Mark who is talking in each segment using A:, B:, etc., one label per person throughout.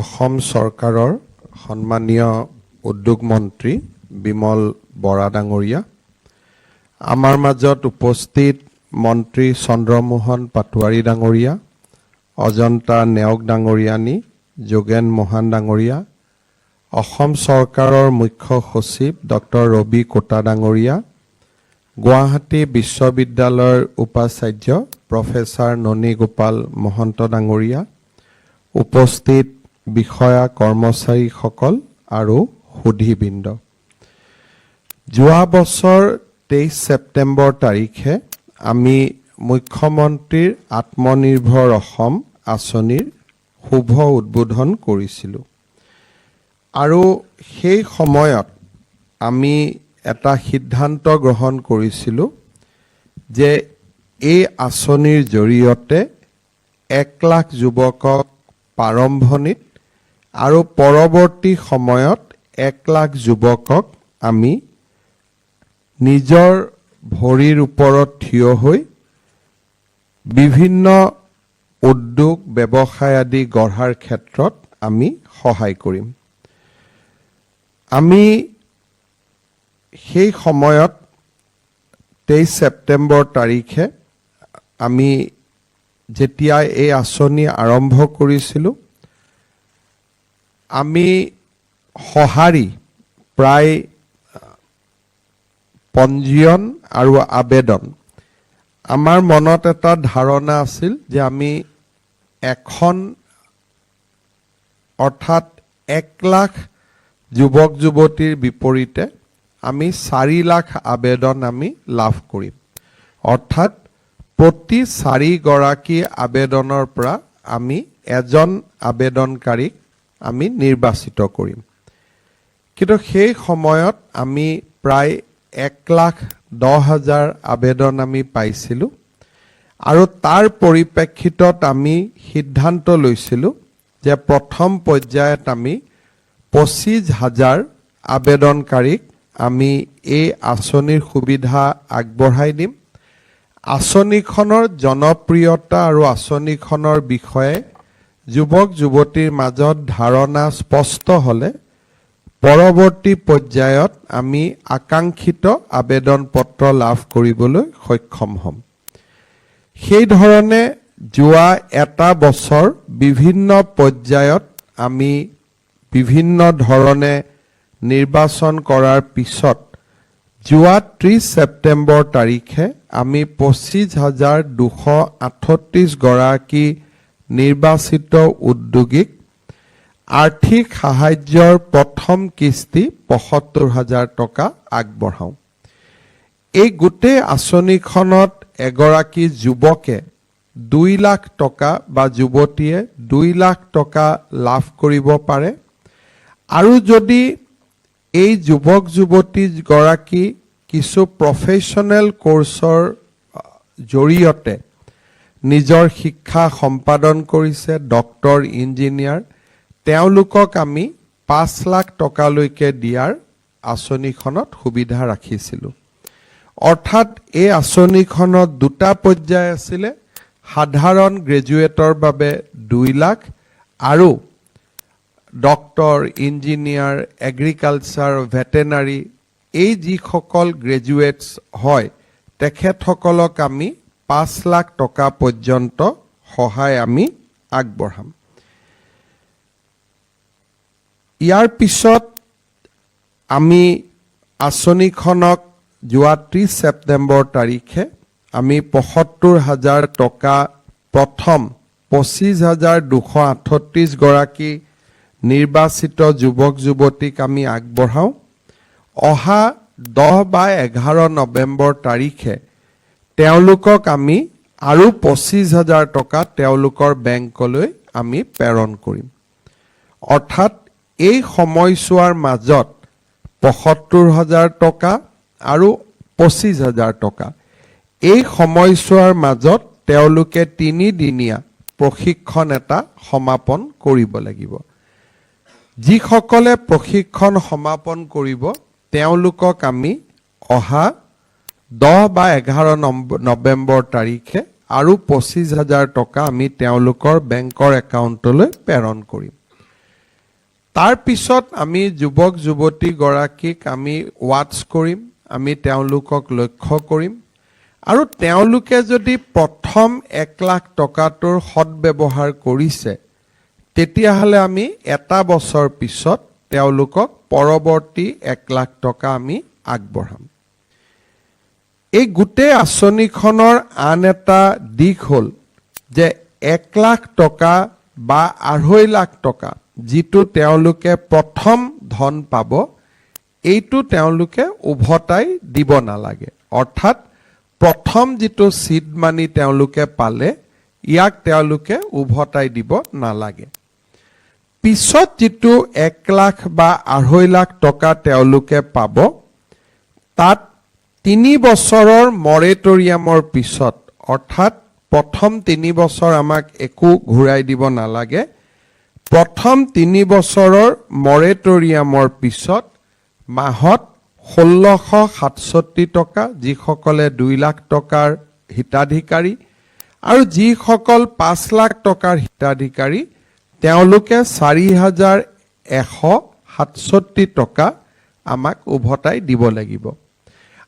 A: অসম চৰকাৰৰ সন্মানীয় উদ্যোগ মন্ত্ৰী বিমল বৰা ডাঙৰীয়া, আমাৰ মাজত উপস্থিত মন্ত্ৰী চন্দ্ৰমোহন পাটোৱাৰী ডাঙৰীয়া, অজন্তা নেওগ ডাঙৰীয়ানী, যোগেন মোহন ডাঙৰীয়া, অসম চৰকাৰৰ মুখ্য সচিব ডক্টৰ ৰবি কোটা ডাঙৰীয়া, গুৱাহাটী বিশ্ববিদ্যালয়ৰ উপাচাৰ্য প্ৰফেচাৰ ননী গোপাল মহন্ত ডাঙৰীয়া, উপস্থিত বিষয়া কৰ্মচাৰীসকল আৰু সুধীবৃন্দ। যোৱা বছৰ 23 ছেপ্টেম্বৰ তাৰিখে আমি মুখ্যমন্ত্ৰীৰ আত্মনিৰ্ভৰ অসম আঁচনিৰ শুভ উদ্বোধন কৰিছিলোঁ আৰু সেই সময়ত আমি এটা সিদ্ধান্ত গ্ৰহণ কৰিছিলোঁ যে এই আঁচনিৰ জৰিয়তে 1 লাখ যুৱকক প্ৰাৰম্ভণিত আৰু পৰৱৰ্তী সময়ত 1 লাখ যুৱকক আমি নিজৰ ভৰিৰ ওপৰত থিয় হৈ বিভিন্ন উদ্যোগ ব্যৱসায় আদি গঢ়াৰ ক্ষেত্ৰত আমি সহায় কৰিম। আমি সেই সময়ত 23 ছেপ্টেম্বৰ তাৰিখে আমি যেতিয়া এই আঁচনি আৰম্ভ কৰিছিলোঁ, আমি সঁহাৰি প্ৰায় পঞ্জীয়ন আৰু আবেদন, আমাৰ মনত এটা ধাৰণা আছিল যে আমি এখন অৰ্থাৎ 1 লাখ যুৱক যুৱতীৰ বিপৰীতে আমি 4 লাখ আবেদন আমি লাভ কৰিম, অৰ্থাৎ প্ৰতি 4 গৰাকী আবেদনৰ পৰা আমি এজন আবেদনকাৰীক আমি নিৰ্বাচিত কৰিম। কিন্তু সেই সময়ত আমি প্ৰায় 1,10,000 আবেদন আমি পাইছিলোঁ আৰু তাৰ পৰিপ্ৰেক্ষিতত আমি সিদ্ধান্ত লৈছিলোঁ যে প্ৰথম পৰ্যায়ত আমি 25,000 আবেদনকাৰীক আমি এই আঁচনিৰ সুবিধা আগবঢ়াই দিম। আঁচনিখনৰ জনপ্ৰিয়তা আৰু আঁচনিখনৰ বিষয়ে যুৱক যুৱতীৰ মাজত ধাৰণা স্পষ্ট হ'লে পৰৱৰ্তী পৰ্যায়ত আমি আকাংক্ষিত আবেদন পত্ৰ লাভ কৰিবলৈ সক্ষম হ'ম। সেই ধৰণে যোৱা এটা বছৰ বিভিন্ন পৰ্যায়ত আমি বিভিন্ন ধৰণে নিৰ্বাচন কৰাৰ পিছত যোৱা 30 ছেপ্টেম্বৰ তাৰিখে আমি 25,238 গৰাকী নিৰ্বাচিত উদ্যোগীক আৰ্থিক সাহায্যৰ প্ৰথম কিস্তি 75,000 টকা আগবঢ়াওঁ। এই গোটেই আঁচনিখনত এগৰাকী যুৱকে 2 লাখ টকা বা যুৱতীয়ে 2 লাখ টকা লাভ কৰিব পাৰে আৰু যদি এই যুৱক যুৱতীগৰাকী কিছু প্ৰফেশ্যনেল কোৰ্চৰ জৰিয়তে নিজৰ শিক্ষা সম্পাদন কৰিছে, ডক্টৰ, ইঞ্জিনিয়াৰ, তেওঁলোকক আমি 5 লাখ টকালৈকে দিয়াৰ আঁচনিখনত সুবিধা ৰাখিছিলোঁ। অৰ্থাৎ এই আঁচনিখনত 2টা পৰ্যায় আছিলে, সাধাৰণ গ্ৰেজুৱেটৰ বাবে 2 লাখ আৰু ডক্টৰ, ইঞ্জিনিয়াৰ, এগ্ৰিকালচাৰ, ভেটেনাৰী এই যিসকল গ্ৰেজুৱেটছ হয় তেখেতসকলক আমি 5 লাখ টকা পৰ্যন্ত সহায় আমি আগবঢ়াম। ইয়াৰ পিছত আমি আঁচনিখনক যোৱা 30 ছেপ্টেম্বৰ তাৰিখে আমি 75,000 টকা প্ৰথম 25,238 গৰাকী নিৰ্বাচিত যুৱক যুৱতীক আমি আগবঢ়াওঁ। অহা 10 বা 11 নৱেম্বৰ তাৰিখে তেওঁলোকক আমি আৰু 25,000 টকা তেওঁলোকৰ বেংকলৈ আমি প্ৰেৰণ কৰিম। অৰ্থাৎ এই সময়ছোৱাৰ মাজত 75,000 টকা আৰু 25,000 টকা এই সময়ছোৱাৰ মাজত তেওঁলোকে 3 দিনীয়া প্ৰশিক্ষণ এটা সমাপন কৰিব লাগিব। যিসকলে প্ৰশিক্ষণ সমাপন কৰিব তেওঁলোকক আমি অহা 10 বা 11 নৱেম্বৰ তাৰিখে আৰু 25,000 টকা আমি তেওঁলোকৰ বেংকৰ একাউণ্টলৈ প্ৰেৰণ কৰিম। তাৰ পিছত আমি যুৱক যুৱতী গৰাকীক আমি ৱাটচ কৰিম, আমি তেওঁলোকক লক্ষ্য কৰিম আৰু তেওঁলোকে যদি প্ৰথম 1 লাখ টকাটোৰ সৎব্যৱহাৰ কৰিছে তেতিয়াহ'লে আমি এটা বছৰ পিছত তেওঁলোকক পৰৱৰ্তী 1 লাখ টকা আমি আগবঢ়াম। এই গোটেই আঁচনিখনৰ আন এটা দিশ হ'ল যে 1 লাখ টকা বা 2.5 লাখ টকা যিটো তেওঁলোকে প্ৰথম ধন পাব এইটো তেওঁলোকে উভতাই দিব নালাগে। অৰ্থাৎ প্ৰথম যিটো সিড মানি তেওঁলোকে পালে ইয়াক তেওঁলোকে উভতাই দিব নালাগে। পিছত যিটো 1 লাখ বা 2.5 লাখ টকা তেওঁলোকে পাব তাত 3 বছৰৰ মৰেটৰিয়ামৰ পিছত, অৰ্থাৎ প্ৰথম 3 বছৰ আমাক একো ঘূৰাই দিব নালাগে, প্ৰথম 3 বছৰৰ মৰেটৰিয়ামৰ পিছত মাহত 1667 টকা, যিসকলে 2 লাখ টকাৰ হিতাধিকাৰী আৰু যিসকল 5 লাখ টকাৰ হিতাধিকাৰী তেওঁলোকে 4,167 টকা আমাক উভতাই দিব লাগিব।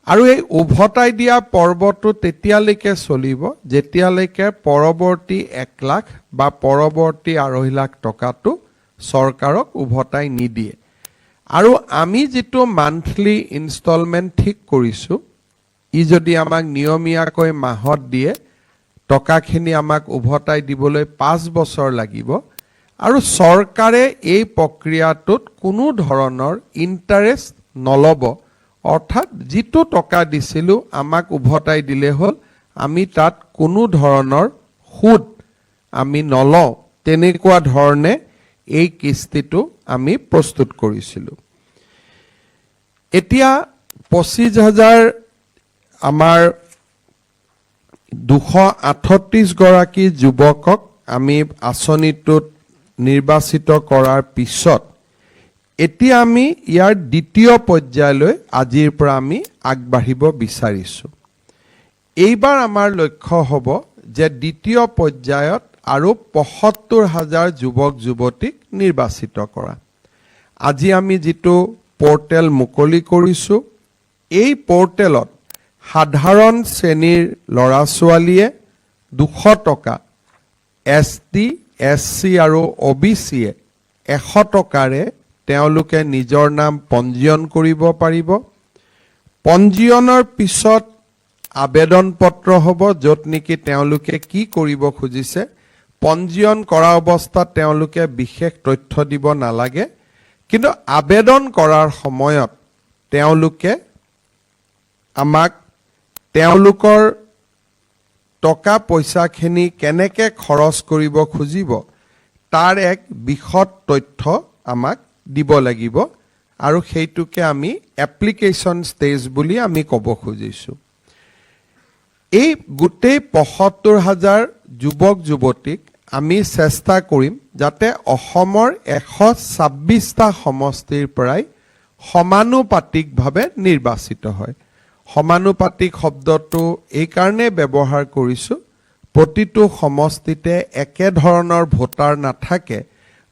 A: আৰু এই উভতাই দিয়া পৰ্বটো তেতিয়ালৈকে চলিব যেতিয়ালৈকে পৰৱৰ্তী 1 লাখ বা পৰৱৰ্তী 2.5 লাখ টকাটো চৰকাৰক উভতাই নিদিয়ে। আৰু আমি যিটো মান্থলি ইনষ্টলমেণ্ট ঠিক কৰিছোঁ ই যদি আমাক নিয়মীয়াকৈ মাহত দিয়ে টকাখিনি আমাক উভতাই দিবলৈ 5 বছৰ লাগিব আৰু চৰকাৰে এই প্ৰক্ৰিয়াটোত কোনো ধৰণৰ ইণ্টাৰেষ্ট নল'ব। অৰ্থাৎ যিটো টকা দিছিলোঁ আমাক উভতাই দিলে হ'ল, আমি তাত কোনো ধৰণৰ সুদ আমি নলওঁ, তেনেকুৱা ধৰণে এই কিস্তিটো আমি প্ৰস্তুত কৰিছিলোঁ। এতিয়া 25,000 আমাৰ 238 গৰাকী যুৱকক আমি আঁচনিটোত নিৰ্বাচিত কৰাৰ পিছত এতিয়া আমি ইয়াৰ দ্বিতীয় পৰ্যায়লৈ আজিৰ পৰা আমি আগবাঢ়িব বিচাৰিছোঁ। এইবাৰ আমাৰ লক্ষ্য হ'ব যে দ্বিতীয় পৰ্যায়ত আৰু 75,000 যুৱক যুৱতীক নিৰ্বাচিত কৰা। আজি আমি যিটো পৰ্টেল মুকলি কৰিছোঁ এই পৰ্টেলত সাধাৰণ শ্ৰেণীৰ ল'ৰা ছোৱালীয়ে 200 টকা, ST, SC আৰু OBCয়ে 100 টকাৰে তেওঁলোকে নিজৰ নাম পঞ্জীয়ন কৰিব পাৰিব। পঞ্জীয়নৰ পিছত আবেদন পত্ৰ হ'ব য'ত নেকি তেওঁলোকে কি কৰিব খুজিছে। পঞ্জীয়ন কৰা অৱস্থাত তেওঁলোকে বিশেষ তথ্য দিব নালাগে, কিন্তু আবেদন কৰাৰ সময়ত তেওঁলোকে আমাক তেওঁলোকৰ টকা পইচাখিনি কেনেকৈ খৰচ কৰিব খুজিব তাৰ এক বিশদ তথ্য আমাক দিব লাগিব আৰু সেইটোকে আমি এপ্লিকেশ্যন ষ্টেজ বুলি আমি ক'ব খুজিছোঁ। এই গোটেই 75,000 যুৱক যুৱতীক আমি চেষ্টা কৰিম যাতে অসমৰ 126টা সমষ্টিৰ পৰাই সমানুপাতিকভাৱে নিৰ্বাচিত হয়। সমানুপাতিক শব্দটো এইকাৰণে ব্যৱহাৰ কৰিছোঁ, প্ৰতিটো সমষ্টিতে একেধৰণৰ ভোটাৰ নাথাকে,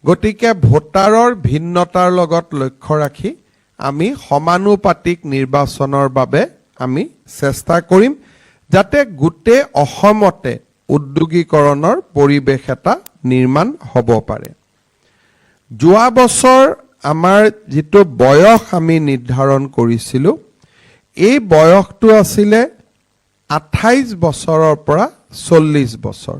A: গতিকে ভোটাৰৰ ভিন্নতাৰ লগত লক্ষ্য ৰাখি আমি সমানুপাতিক নিৰ্বাচনৰ বাবে আমি চেষ্টা কৰিম যাতে গোটেই অসমতে উদ্যোগীকৰণৰ পৰিৱেশ এটা নিৰ্মাণ হ'ব পাৰে। যোৱা বছৰ আমাৰ যিটো বয়স আমি নিৰ্ধাৰণ কৰিছিলোঁ এই বয়সটো আছিলে 28 বছৰৰ পৰা 40 বছৰ।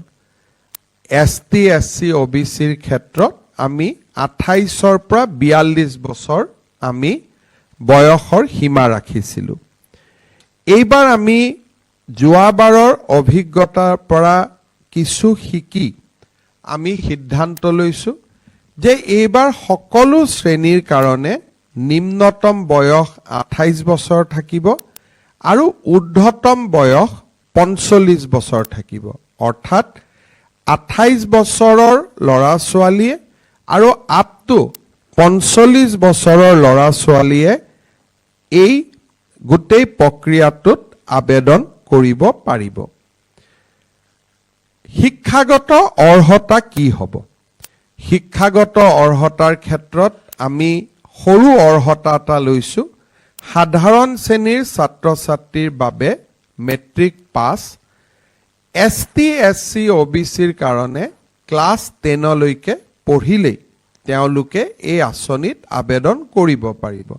A: ST, SC, OBCৰ ক্ষেত্ৰত আমি 28ৰ পৰা 42 বছৰ আমি বয়সৰ সীমা ৰাখিছিলোঁ। এইবাৰ আমি যোৱাবাৰৰ অভিজ্ঞতাৰ পৰা কিছু শিকি আমি সিদ্ধান্ত লৈছোঁ যে এইবাৰ সকলো শ্ৰেণীৰ কাৰণে নিম্নতম বয়স 28 বছৰ থাকিব আৰু ঊৰ্ধ্বতম বয়স 45 বছৰ থাকিব। অৰ্থাৎ 28 বছৰৰ ল'ৰা ছোৱালীয়ে আৰু আপ টু 45 বছৰৰ ল'ৰা ছোৱালীয়ে এই গোটেই প্ৰক্ৰিয়াটোত আবেদন কৰিব পাৰিব। শিক্ষাগত অৰ্হতা কি হ'ব? শিক্ষাগত অৰ্হতাৰ ক্ষেত্ৰত আমি সৰু অৰ্হতা এটা লৈছোঁ সাধাৰণ শ্ৰেণীৰ ছাত্ৰ ছাত্ৰীৰ বাবে মেট্ৰিক পাছ ST SC OBCৰ কাৰণে ক্লাছ 10 লৈকে পঢ়িলেই তেওঁলোকে এই আঁচনিত আবেদন কৰিব পাৰিব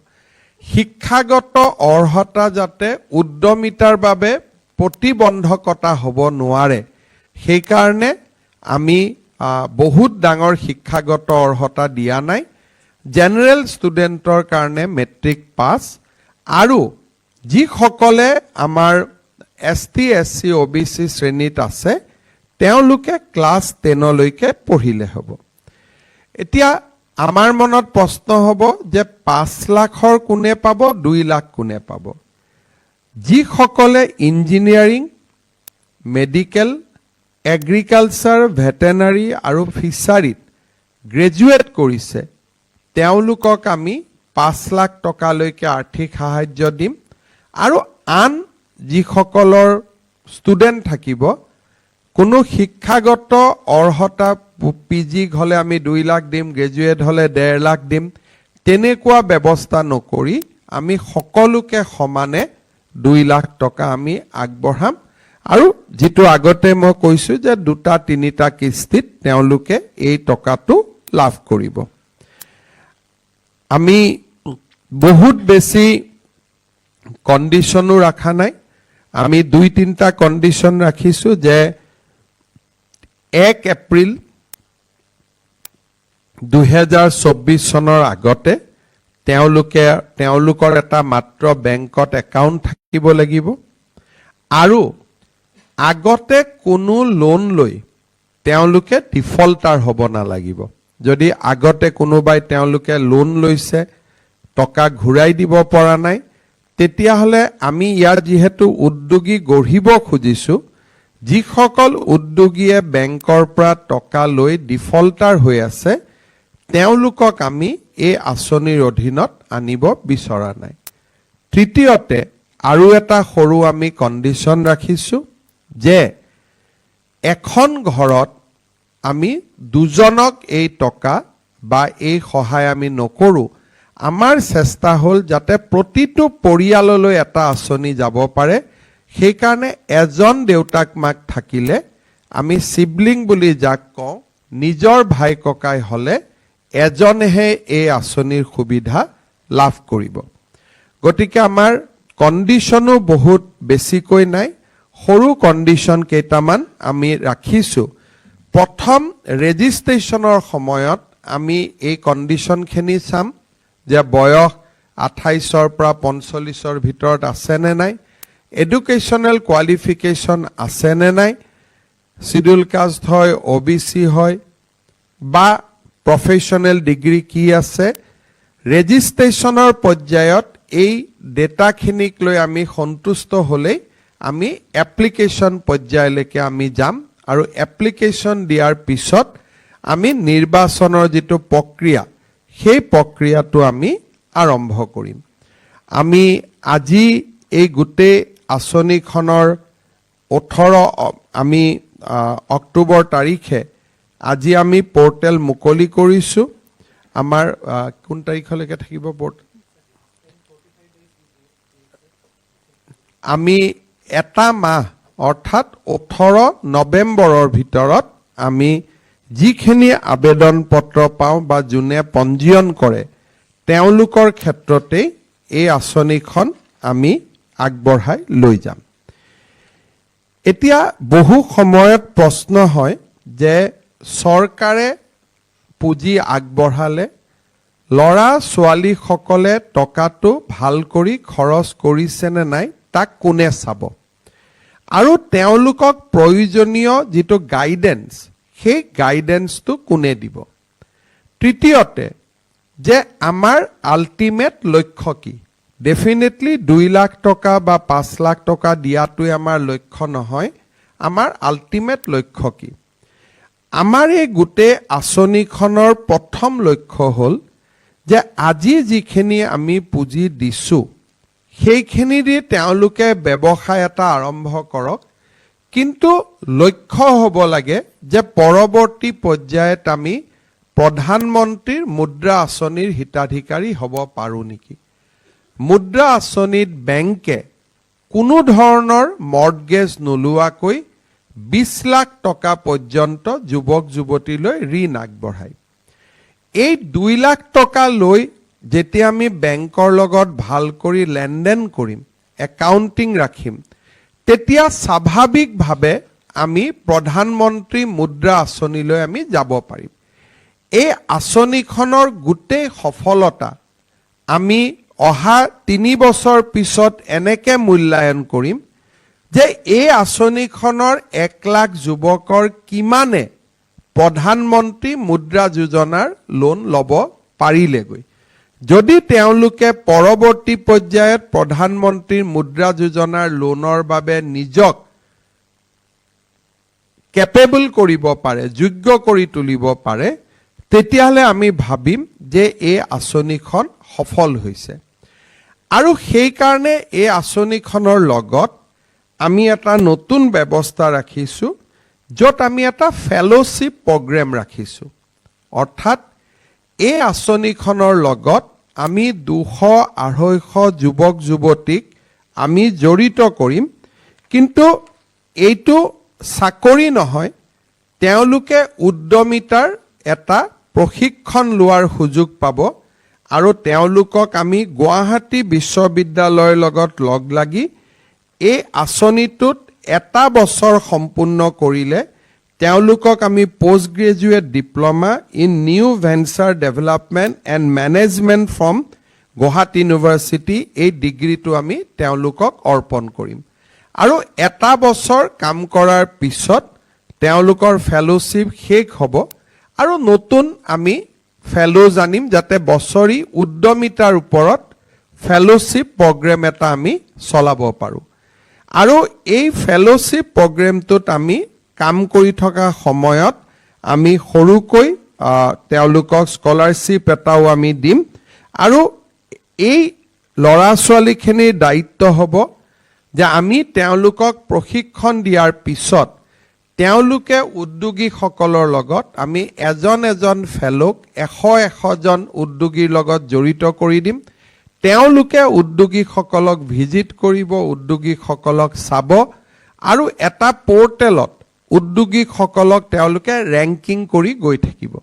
A: শিক্ষাগত অৰ্হতা যাতে উদ্যমিতাৰ বাবে প্ৰতিবন্ধকতা হ'ব নোৱাৰে সেই কাৰণে আমি বহুত ডাঙৰ শিক্ষাগত অৰ্হতা দিয়া নাই জেনাৰেল ষ্টুডেণ্টৰ কাৰণে মেট্ৰিক পাছ আৰু যিসকলে আমাৰ ST SC OBC শ্ৰেণীত আছে তেওঁলোকে ক্লাছ 10 লৈকে পঢ়িলে হ'ব এতিয়া আমাৰ মনত প্ৰশ্ন হ'ব যে 5 লাখৰ কোনে পাব 2 লাখ কোনে পাব যিসকলে ইঞ্জিনিয়াৰিং মেডিকেল এগ্ৰিকালচাৰ ভেটেনাৰী আৰু ফিচাৰীত গ্ৰেজুৱেট কৰিছে তেওঁলোকক আমি 5 লাখ টকালৈকে আৰ্থিক সাহায্য দিম আৰু আন যিসকলৰ ষ্টুডেণ্ট থাকিব কোনো শিক্ষাগত অৰ্হতা PG হলে আমি 2 লাখ দিম গ্ৰেজুৱেট হলে 1.5 লাখ দিম তেনেকুৱা ব্যৱস্থা নকৰি আমি সকলোকে সমানে 2 লাখ টকা আমি আগবঢ়াম আৰু যেটো আগতে মই কৈছো যে 2-3টা কিস্তিত তেওঁলোকে এই টকাটো লাভ কৰিব আমি বহুত বেছি কন্ডিশনো ৰাখা নাই আমি 2-3টা কন্ডিশন ৰাখিছো যে 1 এপ্ৰিল 2024 চনৰ আগতে তেওঁলোকৰ এটা মাত্ৰ বেংকত একাউণ্ট থাকিব লাগিব আৰু আগতে কোনো লোন লৈ তেওঁলোকে ডিফল্টাৰ হ'ব নালাগিব যদি আগতে কোনোবাই তেওঁলোকে লোন লৈছে টকা ঘূৰাই দিব পৰা নাই তেতিয়া হলে আমি ইয়াৰ যেহেতু উদ্যোগী গঢ়িব খুজিছো যিসকল উদ্যোগীয়ে বেংকৰ পৰা টকা লৈ ডিফল্টাৰ হৈ আছে তেওঁলোকক আমি এই আঁচনিৰ অধীনত আনিব বিচৰা নাই তৃতীয়তে আৰু এটা সৰু আমি কন্ডিশন ৰাখিছো যে এখন ঘৰত আমি দুজনক এই টকা বা এই সহায় আমি নকৰো আমাৰ চেষ্টা হল যাতে প্ৰতিটো পৰিয়াললৈ এটা আঁচনি যাব পাৰে সেই কাৰণে এজন দেউতাক মাক থাকিলে আমি সিবলিং বুলি যাক কওঁ নিজৰ ভাই ককাই হলে এজনেহে এই আঁচনিৰ সুবিধা লাভ কৰিব গতিকে আমাৰ কন্ডিশনো বহুত বেছিকৈ নাই সৰু কন্ডিশন কেইটামান আমি ৰাখিছো প্ৰথম ৰেজিষ্ট্ৰেচনৰ সময়ত আমি এই কন্ডিশনখিনি চাম যে বয়স 28ৰ পৰা 45ৰ ভিতৰত আছে নে নাই এডুকেশনাল কোৱালিফিকেশন আছে নে নাই শিডিউল কাষ্ট হয় OBC হয় বা প্ৰফেশনাল ডিগ্ৰী কি আছে ৰেজিষ্ট্ৰেচনৰ পৰ্যায়ত এই ডেটাখিনিক লৈ আমি সন্তুষ্ট হলে আমি এপ্লিকেশন পৰ্যায়লৈকে আমি যাম আৰু এপ্লিকেশন দিয়াৰ পিছত আমি নিৰ্বাচনৰ যেটো প্ৰক্ৰিয়া সেই প্ৰক্ৰিয়াটো আমি আৰম্ভ কৰিম আমি আজি এই গুটে আঁচনিখনৰ 18 আমি অক্টোবৰ তাৰিখে আজি আমি পোৰ্টেল মুকলি কৰিছো আমাৰ কোন তাৰিখলৈকে থাকিব পোৰ্টেল আমি এটা মাহ অৰ্থাৎ 18 নৱেম্বৰৰ ভিতৰত আমি যিখিনি আবেদন পত্ৰ পাওঁ বা যোনে পঞ্জীয়ন কৰে তেওঁলোকৰ ক্ষেত্ৰতে এই আঁচনিখন আমি আগবঢ়াই লৈ যাম এতিয়া বহু সময়ত প্ৰশ্ন হয় যে চৰকাৰে পুঁজি আগবঢ়ালে লৰা ছোৱালী সকলে টকাটো ভাল কৰি খৰচ কৰিছে নে নাই তাক কোনে চাব আৰু তেওঁলোকক প্ৰয়োজনীয় যেটো গাইডেন্স সেই গাইডেন্সটো কোনে দিব তৃতীয়তে যে আমাৰ আল্টিমেট লক্ষ্য কি ডেফিনেটলি 2 লাখ টকা বা 5 লাখ টকা দিয়াটো আমাৰ লক্ষ্য নহয় আমাৰ আল্টিমেট লক্ষ্য কি আমাৰ এই গুটে আঁচনিখনৰ প্ৰথম লক্ষ্য হল যে আজি যিখিনি আমি পুঁজি দিছো সেইখিনি দি তেওঁলোকে ব্যৱসায় এটা আৰম্ভ কৰক কিন্তু লক্ষ্য হ'ব লাগে যে পৰৱৰ্তী পৰ্যায়ত আমি প্ৰধানমন্ত্ৰীৰ মুদ্ৰা আঁচনিৰ হিতাধিকাৰী হ'ব পাৰোঁ নেকি? মুদ্ৰা আঁচনিত বেংকে কোনো ধৰণৰ মৰ্টগেজ নোলোৱাকৈ 20 লাখ টকা পৰ্যন্ত যুৱক যুৱতীলৈ ঋণ আগবঢ়ায়। এই 2 লাখ টকা লৈ যেতিয়া আমি বেংকৰ লগত ভাল কৰি লেনদেন কৰিম, একাউণ্টিং ৰাখিম, তেতিয়া স্বাভাৱিকভাৱে আমি প্ৰধানমন্ত্ৰী মুদ্ৰা আঁচনিলৈ আমি যাব পাৰিম। এই আঁচনিখনৰ গোটেই সফলতা আমি অহা 3 বছৰ পিছত এনেকৈ মূল্যায়ন কৰিম যে এই আঁচনিখনৰ 1 লাখ যুৱকৰ কিমানে প্ৰধানমন্ত্ৰী মুদ্ৰা যোজনাৰ লোন ল'ব পাৰিলেগৈ। যদি তেওঁলোকে পৰৱৰ্তী পৰ্যায়ত প্ৰধানমন্ত্ৰীৰ মুদ্ৰা যোজনাৰ লোনৰ বাবে নিজক কেপেবল কৰিব পাৰে, যোগ্য কৰি তুলিব পাৰে, তেতিয়াহ'লে আমি ভাবিম যে এই আঁচনিখন সফল হৈছে। আৰু সেইকাৰণে এই আঁচনিখনৰ লগত আমি এটা নতুন ব্যৱস্থা ৰাখিছোঁ, য'ত আমি এটা ফেলোশ্বিপ প্ৰগ্ৰেম ৰাখিছোঁ। অৰ্থাৎ এই আঁচনিখনৰ লগত আমি 200-250 যুৱক যুৱতীক আমি জড়িত কৰিম। কিন্তু এইটো চাকৰি নহয়, তেওঁলোকে উদ্যমিতাৰ এটা প্ৰশিক্ষণ লোৱাৰ সুযোগ পাব আৰু তেওঁলোকক আমি গুৱাহাটী বিশ্ববিদ্যালয়ৰ লগত লগ লাগি এই আঁচনিটোত 1 বছৰ সম্পূৰ্ণ কৰিলে তেওঁলোকক আমি post graduate diploma in new venture development and management from Guwahati university, এই ডিগ্ৰীটো আমি তেওঁলোকক অৰ্পণ কৰিম। আৰু 1 বছৰ কাম কৰাৰ পিছত তেওঁলোকৰ ফেলোশ্বিপ শেষ হ'ব আৰু নতুন আমি ফেলোজ আনিম, যাতে বছৰি উদ্যমিতাৰ ওপৰত ফেলোশ্বিপ প্ৰগ্ৰেম এটা আমি চলাব পাৰোঁ। আৰু এই ফেলোশ্বিপ প্ৰগ্ৰেমটোত আমি কাম কৰি থকা সময়ত আমি সৰুকৈ তেওঁলোকক স্কলাৰশ্বিপ এটাও আমি দিম। আৰু এই ল'ৰা ছোৱালীখিনিৰ দায়িত্ব হ'ব যে আমি তেওঁলোকক প্ৰশিক্ষণ দিয়াৰ পিছত তেওঁলোকে উদ্যোগীসকলৰ লগত আমি এজন ফেলোক 100জন উদ্যোগীৰ লগত জড়িত কৰি দিম। তেওঁলোকে উদ্যোগীসকলক ভিজিট কৰিব, উদ্যোগীসকলক চাব আৰু এটা পৰ্টেলত উদ্যোগীসকলক তেওঁলোকে ৰেংকিং কৰি গৈ থাকিব।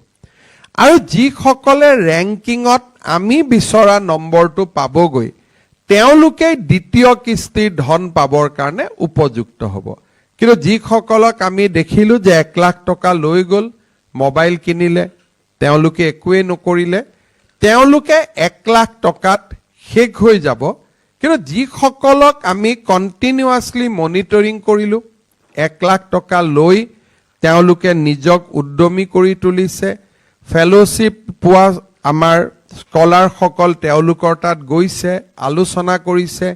A: আৰু যিসকলে ৰেংকিঙত আমি বিচৰা নম্বৰটো পাবগৈ, তেওঁলোকে দ্বিতীয় কিস্তিৰ ধন পাবৰ কাৰণে উপযুক্ত হ'ব। কিন্তু যিসকলক আমি দেখিলোঁ যে 1 লাখ টকা লৈ গ'ল, মোবাইল কিনিলে, তেওঁলোকে একোৱেই নকৰিলে, তেওঁলোকে 1 লাখ টকাত শেষ হৈ যাব। কিন্তু যিসকলক আমি কণ্টিনিউৱাছলি মনিটৰিং কৰিলোঁ, 1 লাখ টকা লৈ তেওঁলোকে নিজক উদ্যমী কৰি তুলিছে, ফেলোশ্বিপ পোৱা আমাৰ স্কলাৰসকল তেওঁলোকৰ তাত গৈছে, আলোচনা কৰিছে,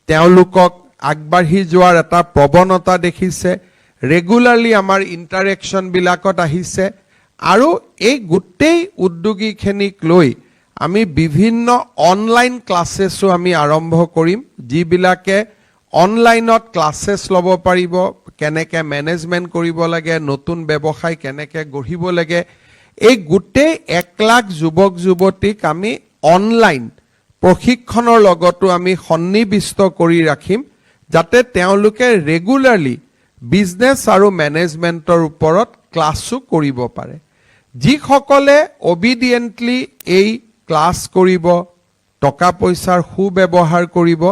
A: তেওঁলোকক আগবাঢ়ি যোৱাৰ এটা প্ৰৱণতা দেখিছে, ৰেগুলাৰলি আমাৰ ইণ্টাৰেকশ্যনবিলাকত আহিছে। আৰু এই গোটেই উদ্যোগীখিনিক লৈ আমি বিভিন্ন অনলাইন ক্লাছেছো আমি আৰম্ভ কৰিম, যিবিলাকে অনলাইনত ক্লাছেছ ল'ব পাৰিব, কেনেকৈ মেনেজমেণ্ট কৰিব লাগে, নতুন ব্যৱসায় কেনেকৈ গঢ়িব লাগে। এই গোটেই 1 লাখ যুৱক যুৱতীক আমি অনলাইন প্ৰশিক্ষণৰ লগতো আমি সন্নিৱিষ্ট কৰি ৰাখিম, যাতে তেওঁলোকে ৰেগুলাৰলি বিজনেছ আৰু মেনেজমেণ্টৰ ওপৰত ক্লাছো কৰিব পাৰে। যিসকলে অবিডিয়েণ্টলি এই ক্লাছ কৰিব, টকা পইচাৰ সুব্যৱহাৰ কৰিব,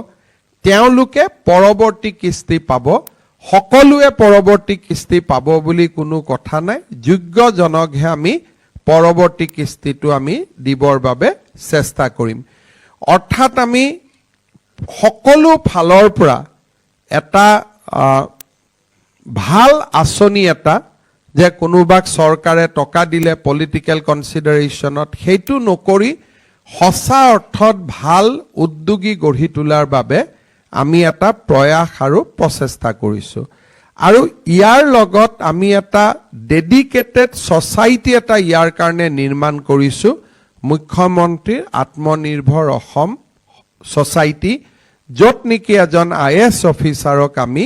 A: তেওঁলোকে পৰৱৰ্তী কিস্তি পাব। সকলোৱে পৰৱৰ্তী কিস্তি পাব বুলি কোনো কথা নাই, যোগ্যজনকহে আমি পৰৱৰ্তী কিস্তিটো আমি দিবৰ বাবে চেষ্টা কৰিম। অৰ্থাৎ আমি সকলো ফালৰ পৰা এটা ভাল আঁচনি এটা, যে কোনোবাক চৰকাৰে টকা দিলে পলিটিকেল কনচিডাৰেশ্যনত, সেইটো নকৰি সঁচা অৰ্থত ভাল উদ্যোগী গঢ়ি তোলাৰ বাবে আমি এটা প্ৰয়াস আৰু প্ৰচেষ্টা কৰিছোঁ। আৰু ইয়াৰ লগত আমি এটা ডেডিকেটেড ছ'চাইটি এটা ইয়াৰ কাৰণে নিৰ্মাণ কৰিছোঁ, মুখ্যমন্ত্ৰীৰ আত্মনিৰ্ভৰ অসম ছ'চাইটি, য'ত নেকি এজন IAS অফিচাৰক আমি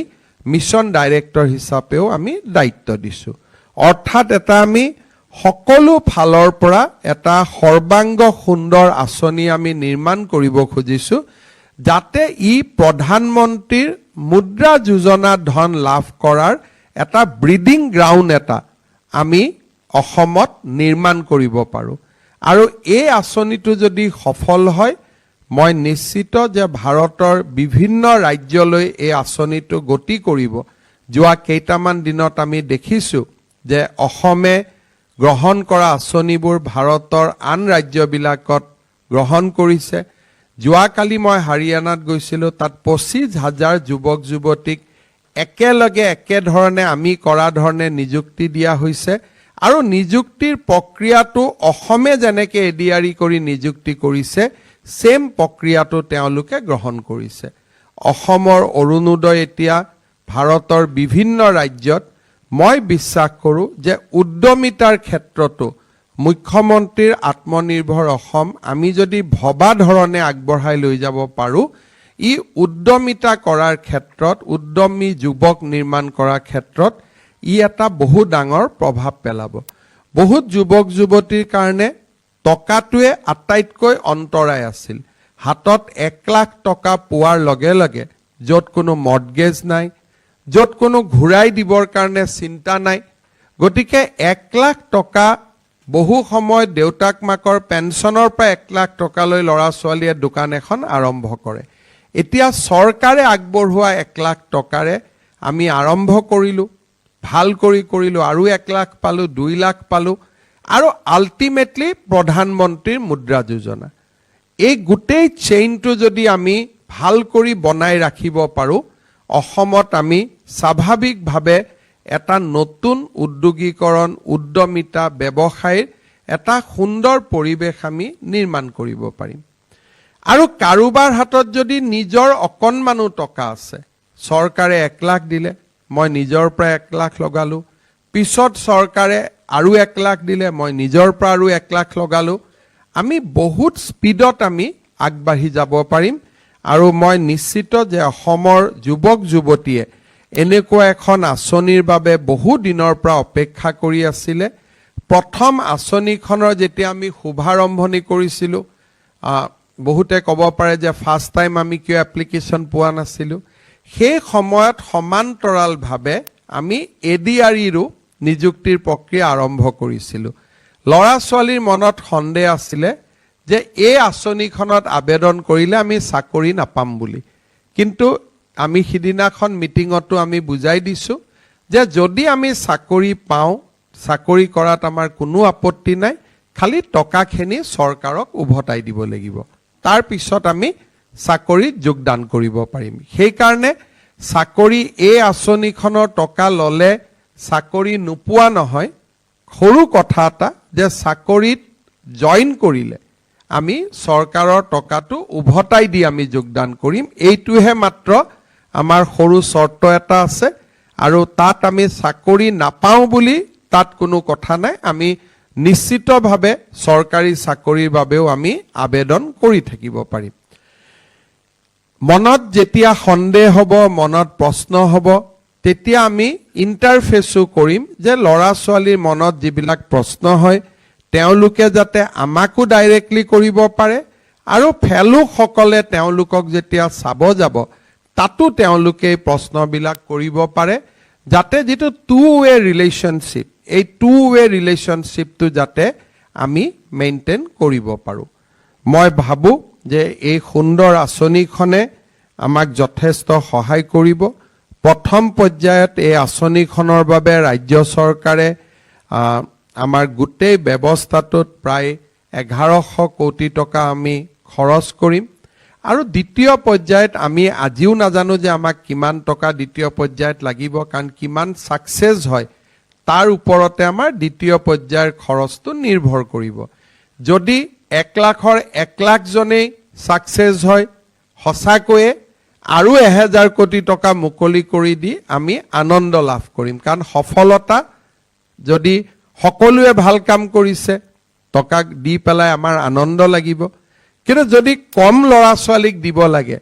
A: মিছন ডাইৰেক্টৰ হিচাপেও আমি দায়িত্ব দিছোঁ। অৰ্থাৎ এটা আমি সকলো ফালৰ পৰা এটা সৰ্বাংগ সুন্দৰ আঁচনি আমি নিৰ্মাণ কৰিব খুজিছোঁ, যাতে ই প্ৰধানমন্ত্ৰীৰ মুদ্ৰা যোজনা ধন লাভ কৰাৰ এটা ব্ৰিডিং গ্ৰাউণ্ড এটা আমি অসমত নিৰ্মাণ কৰিব পাৰোঁ। আৰু এই আঁচনিটো যদি সফল হয়, মই নিশ্চিত যে ভাৰতৰ বিভিন্ন ৰাজ্যলৈ এই আঁচনিটো গতি কৰিব। যোৱা কেইটামান দিনত আমি দেখিছোঁ যে অসমে গ্ৰহণ কৰা আঁচনিবোৰ ভাৰতৰ আন ৰাজ্যবিলাকত গ্ৰহণ কৰিছে। যোৱাকালি মই হাৰিয়ানাত গৈছিলোঁ, তাত 25,000 যুৱক যুৱতীক একেলগে একেধৰণে আমি কৰা ধৰণে নিযুক্তি দিয়া হৈছে। আৰু নিযুক্তিৰ প্ৰক্ৰিয়াটো অসমে যেনেকৈ এডিআৰি কৰি নিযুক্তি কৰিছে, সেম প্ৰক্ৰিয়াটো তেওঁলোকে গ্ৰহণ কৰিছে। অসমৰ অৰুণোদয় এতিয়া ভাৰতৰ বিভিন্ন ৰাজ্যত, মই বিশ্বাস কৰোঁ যে উদ্যমিতাৰ ক্ষেত্ৰতো মুখ্যমন্ত্ৰীৰ আত্মনিৰ্ভৰ অসম আমি যদি ভবা ধৰণে আগবঢ়াই লৈ যাব পাৰোঁ, ই উদ্যমিতা কৰাৰ ক্ষেত্ৰত, উদ্যমী যুৱক নিৰ্মাণ কৰাৰ ক্ষেত্ৰত ই এটা বহু ডাঙৰ প্ৰভাৱ পেলাব। বহুত যুৱক যুৱতীৰ কাৰণে টকাটোৱে আটাইতকৈ অন্তৰায় আছিল। হাতত 1 লাখ টকা পোৱাৰ লগে লগে য'ত কোনো মৰ্টগেজ নাই, য'ত কোনো ঘূৰাই দিবৰ কাৰণে চিন্তা নাই, গতিকে 1 লাখ টকা বহু সময় দেউতাক মাকৰ পেঞ্চনৰ পৰা 1 লাখ টকালৈ ল'ৰা ছোৱালীয়ে দোকান এখন আৰম্ভ কৰে। এতিয়া চৰকাৰে আগবঢ়োৱা 1 লাখ টকাৰে আমি আৰম্ভ কৰিলোঁ, ভাল কৰিলোঁ, আৰু 1 লাখ পালোঁ, 2 লাখ পালোঁ, আৰু আল্টিমেটলি প্ৰধানমন্ত্ৰীৰ মুদ্ৰা যোজনা। এই গোটেই চেইনটো যদি আমি ভাল কৰি বনাই ৰাখিব পাৰোঁ, অসমত আমি স্বাভাৱিকভাৱে এটা নতুন উদ্যোগীকৰণ, উদ্যমিতা, ব্যৱসায়ৰ এটা সুন্দৰ পৰিৱেশ আমি নিৰ্মাণ কৰিব পাৰিম। আৰু কাৰোবাৰ হাতত যদি নিজৰ অকণমানো টকা আছে, চৰকাৰে 1 লাখ দিলে, মই নিজৰ পৰা 1 লাখ লগালোঁ, পিছত চৰকাৰে আৰু 1 লাখ দিলে, মই নিজৰ পৰা আৰু 1 লাখ লগালোঁ, আমি বহুত স্পীডত আমি আগবাঢ়ি যাব পাৰিম। আৰু মই নিশ্চিত যে অসমৰ যুৱক যুৱতীয়ে এনেকুৱা এখন আঁচনিৰ বাবে বহু দিনৰ পৰা অপেক্ষা কৰি আছিলে। প্ৰথম আঁচনিখনৰ যেতিয়া আমি শুভাৰম্ভণি কৰিছিলোঁ, বহুতে ক'ব পাৰে যে ফাৰ্ষ্ট টাইম আমি কিয় এপ্লিকেশ্যন পোৱা নাছিলোঁ। সেই সময়ত সমান্তৰালভাৱে আমি এডিআৰিৰো নিযুক্তিৰ প্ৰক্ৰিয়া আৰম্ভ কৰিছিলোঁ। ল'ৰা ছোৱালীৰ মনত সন্দেহ আছিলে যে এই আঁচনিখনত আবেদন কৰিলে আমি চাকৰি নাপাম বুলি, কিন্তু আমি সিদিনাখন মিটিঙতো আমি বুজাই দিছোঁ যে যদি আমি চাকৰি পাওঁ, চাকৰি কৰাত আমাৰ কোনো আপত্তি নাই, খালি টকাখিনি চৰকাৰক উভতাই দিব লাগিব, তাৰ পিছত আমি চাকৰিত যোগদান কৰিব পাৰিম। সেইকাৰণে চাকৰি, এই আঁচনিখনৰ টকা ল'লে চাকৰি নোপোৱা নহয়, সৰু কথা এটা যে চাকৰিত জইন কৰিলে আমি চৰকাৰৰ টকাটো উভতাই দি আমি যোগদান কৰিম। এইটোহে মাত্ৰ আমাৰ সৰু চৰ্ত এটা আছে, আৰু তাত আমি চাকৰি নাপাওঁ বুলি তাত কোনো কথা নাই। আমি নিশ্চিতভাৱে চৰকাৰী চাকৰিৰ বাবেও আমি আবেদন কৰি থাকিব পাৰিম। মনত যেতিয়া সন্দেহ হ'ব, মনত প্ৰশ্ন হ'ব, তেতিয়া আমি ইণ্টাৰফেচো কৰিম যে ল'ৰা ছোৱালীৰ মনত যিবিলাক প্ৰশ্ন হয় তেওঁলোকে যাতে আমাকো ডাইৰেক্টলি কৰিব পাৰে, আৰু ফেলোসকলে তেওঁলোকক যেতিয়া চাব যাব তাতো তেওঁলোকে প্ৰশ্নবিলাক কৰিব পাৰে, যাতে যিটো টু ৱে ৰিলেশ্যনশ্বিপ, এই টু ৱে ৰিলেশ্যনশ্বিপটো যাতে আমি মেইনটেইন কৰিব পাৰোঁ। মই ভাবোঁ যে এই সুন্দৰ আঁচনিখনে আমাক যথেষ্ট সহায় কৰিব। প্ৰথম পৰ্যায়ত এই আঁচনিখনৰ বাবে ৰাজ্য চৰকাৰে আমাৰ গোটেই ব্যৱস্থাটোত প্ৰায় 1100 কোটি টকা আমি খৰচ কৰিম, আৰু দ্বিতীয় পৰ্যায়ত আমি আজিও নাজানো যে আমাক কিমান টকা দ্বিতীয় পৰ্যায়ত লাগিব, কাৰণ কিমান ছাকচেছ হয় তাৰ ওপৰতে আমাৰ দ্বিতীয় পৰ্যায়ৰ খৰচটো নিৰ্ভৰ কৰিব। যদি 1 লাখৰ 1 লাখজনেই ছাকচেছ হয়, সঁচাকৈয়ে আৰু 1000 কোটি টকা মুকলি কৰি দি আমি আনন্দ লাভ কৰিম, কাৰণ সফলতা যদি সকলোৱে ভাল কাম কৰিছে টকা দি পেলাই আমাৰ আনন্দ লাগিব, কিন্তু যদি কম ল'ৰা ছোৱালীক দিব লাগে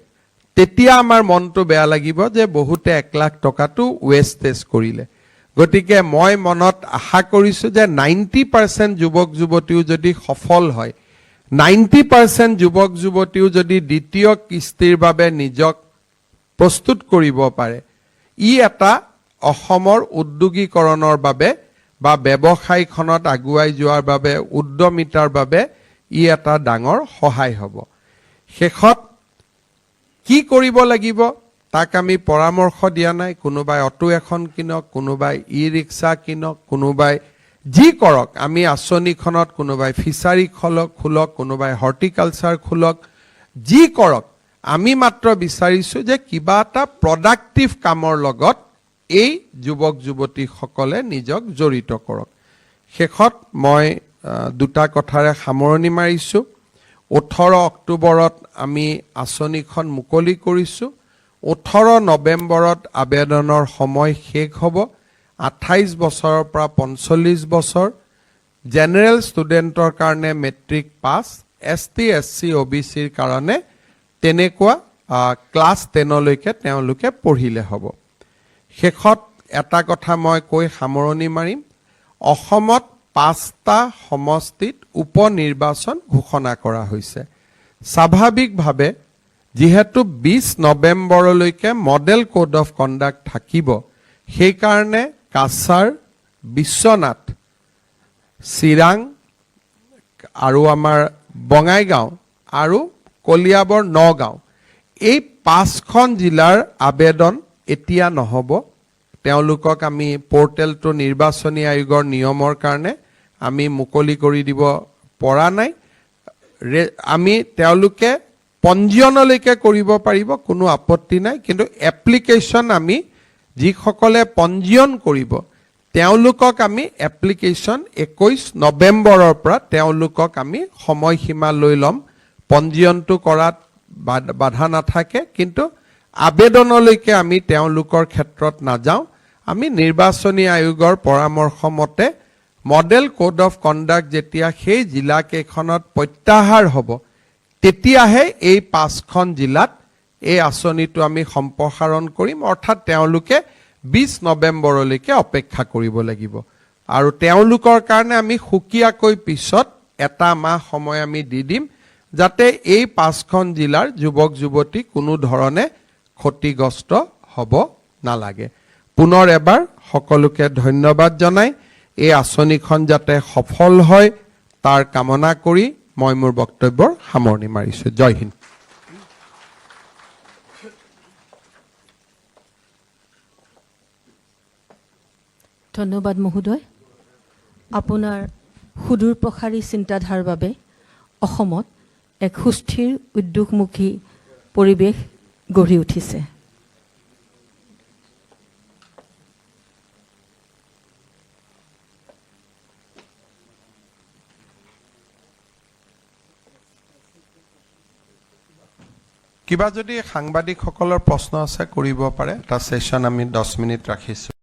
A: তেতিয়া আমাৰ মনটো বেয়া লাগিব যে বহুতে 1 লাখ টকাটো ৱেষ্টেজ কৰিলে। গতিকে মই মনত আশা কৰিছোঁ যে 90% যুৱক যুৱতীও যদি সফল হয়, 90% যুৱক যুৱতীও যদি দ্বিতীয় কিস্তিৰ বাবে নিজক প্ৰস্তুত কৰিব পাৰে, ই এটা অসমৰ উদ্যোগীকৰণৰ বাবে বা ব্যৱসায়খনত আগুৱাই যোৱাৰ বাবে উদ্যমিতাৰ বাবে ই এটা ডাঙৰ সহায় হ'ব। শেষত কি কৰিব লাগিব তাক আমি পৰামৰ্শ দিয়া নাই। কোনোবাই অটো এখন কিনক, কোনোবাই ই ৰিক্সা কিনক, কোনোবাই যি কৰক, আমি আঁচনিখনত কোনোবাই ফিচাৰী খোলক, কোনোবাই হৰ্টিকালচাৰ খোলক, যি কৰক, আমি মাত্ৰ বিচাৰিছোঁ যে কিবা এটা প্ৰডাক্টিভ কামৰ লগত এই যুৱক যুৱতীসকলে নিজক জড়িত কৰক। শেষত মই দুটা কথাৰে সামৰণি মাৰিছোঁ। 18 অক্টোবৰত আমি আঁচনিখন মুকলি কৰিছোঁ। 18 নৱেম্বৰত আবেদনৰ সময় শেষ হ'ব। 28 বছৰৰ পৰা 45 বছৰ, জেনেৰেল ষ্টুডেণ্টৰ কাৰণে মেট্ৰিক পাছ, ST SC OBCৰ কাৰণে তেনেকুৱা ক্লাছ 10লৈকে তেওঁলোকে পঢ়িলে হ'ব। শেষত এটা কথা মই কৈ সামৰণি মাৰিম। অসমত 5টা সমষ্টিত উপ নিৰ্বাচন ঘোষণা কৰা হৈছে। স্বাভাৱিকভাৱে যিহেতু 20 নৱেম্বৰলৈকে মডেল কোড অফ কণ্ডাক্ট থাকিব, সেইকাৰণে কাছাৰ, বিশ্বনাথ, চিৰাং আৰু আমাৰ বঙাইগাঁও আৰু কলিয়াবৰ, নগাঁও, এই 5খন জিলাৰ আবেদন এতিয়া নহ'ব। তেওঁলোকক আমি পৰ্টেলটো নিৰ্বাচনী আয়োগৰ নিয়মৰ কাৰণে আমি মুকলি কৰি দিব পৰা নাই। আমি তেওঁলোকে পঞ্জীয়নলৈকে কৰিব পাৰিব, কোনো আপত্তি নাই, কিন্তু এপ্লিকেশ্যন আমি যিসকলে পঞ্জীয়ন কৰিব তেওঁলোকক আমি এপ্লিকেশ্যন 21 নৱেম্বৰৰ পৰা তেওঁলোকক আমি সময়সীমা লৈ ল'ম। পঞ্জীয়নটো কৰাত বাধা নাথাকে, কিন্তু আবেদনলৈকে আমি তেওঁলোকৰ ক্ষেত্ৰত নাযাওঁ। আমি নিৰ্বাচনী আয়োগৰ পৰামৰ্শ মতে মডেল কোড অফ কণ্ডাক্ট যেতিয়া সেই জিলাকেইখনত প্ৰত্যাহাৰ হ'ব, তেতিয়াহে এই 5খন জিলাত এই আঁচনিটো আমি সম্প্ৰসাৰণ কৰিম। অৰ্থাৎ তেওঁলোকে 20 নৱেম্বৰলৈকে অপেক্ষা কৰিব লাগিব। আৰু তেওঁলোকৰ কাৰণে আমি সুকীয়াকৈ পিছত এটা মাহ সময় আমি দি দিম, যাতে এই 5খন জিলাৰ যুৱক যুৱতী কোনো ধৰণে ক্ষতিগ্ৰস্ত হ'ব নালাগে। পুনৰ এবাৰ সকলোকে ধন্যবাদ জনাই এই আঁচনিখন যাতে সফল হয় তাৰ কামনা কৰি মই মোৰ বক্তব্যৰ সামৰণি মাৰিছোঁ। জয় হিন্দ।
B: ধন্যবাদ মহোদয়। আপোনাৰ সুদূৰ প্ৰসাৰী চিন্তাধাৰাৰ বাবে অসমত এক সুস্থিৰ উদ্যোগমুখী পৰিৱেশ গঢ়ি উঠিছে।
A: কিবা যদি সাংবাদিকসকলৰ প্ৰশ্ন আছে কৰিব পাৰে। এটা ছেশ্যন আমি 10 মিনিট ৰাখিছোঁ।